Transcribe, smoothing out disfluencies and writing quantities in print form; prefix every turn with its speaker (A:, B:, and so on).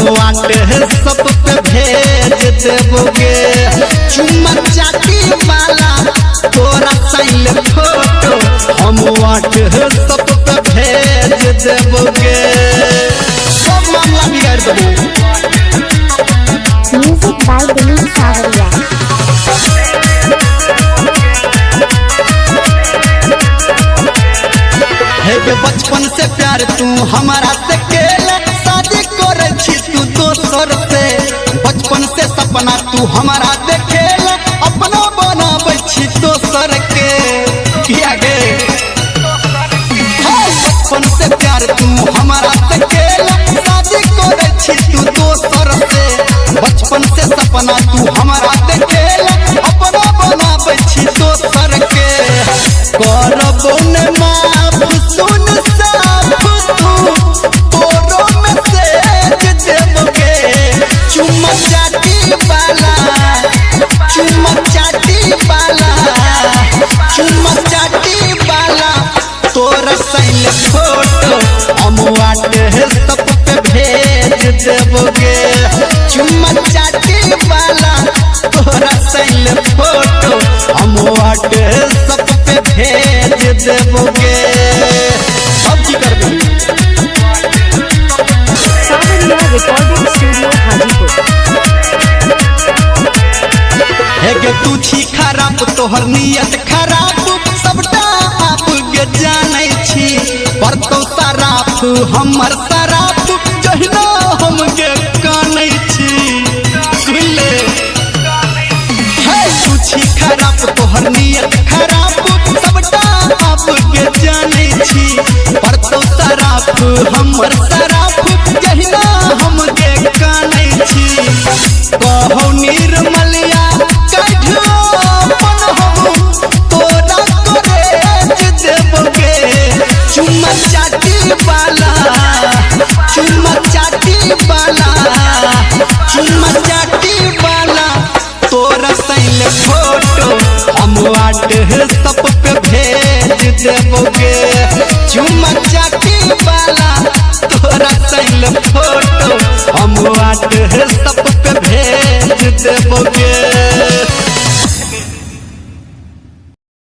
A: सब पे भेज देबोगे। चुम्मा चाटी वाला तोरा साइल फोटो हम सब पे भेज देबोगे। सब मामला बिगाड़ देबो।
B: म्यूजिक बाय दिलीप सावरिया।
A: बचपन से प्यार तू हमारा से केला, शादी करे छी तू दोसर से। बचपन से सपना तू हमारा देखेला, अपना बनाबै छी दोसर के। किया गे बचपन से प्यार तू हमारा से केला, शादी करे छी तू दोसर से। बचपन से सपना तू हमारा देखेला, अपना बनाबै छी दोसर के। करबो न माफ सुन साफ तू तोरो मैसेज देबोगे। चुम्मा चाटी वाला चुम्मा चाटी वाला चुम्मा चाटी वाला तोरा साइल फोटो हम सब पे भेज देबोगे। चुम्मा चाटी वाला तोरा साइल फोटो हम सब पे भेज देबोगे। अब की करबी?
B: सावरिया रिकॉर्डिंग स्टूडियो हाजीपुर।
A: तू छी खराब तोहर नियत खराब, सबटा आप के जानै छी। पर तो सराफ हमर सराफ जहिना हम के कानै छी। सुन ले तू छी खराब तोहर नियत खराब, सबटा आप के जानै छी। पर तो सराफ हमर सराफ जहिना हम के कानै छी। कहो निर्मलिया तोरा करेज देबोगे। चुम्मा चाटी वाला चुम्मा चाटी वाला चुम्मा चाटी वाला तोरा साइल फोटो हम सब पे भेज देबोगे। चुम्मा चाटी वाला तोरा साइल फोटो हम सब पे भेज देबोगे।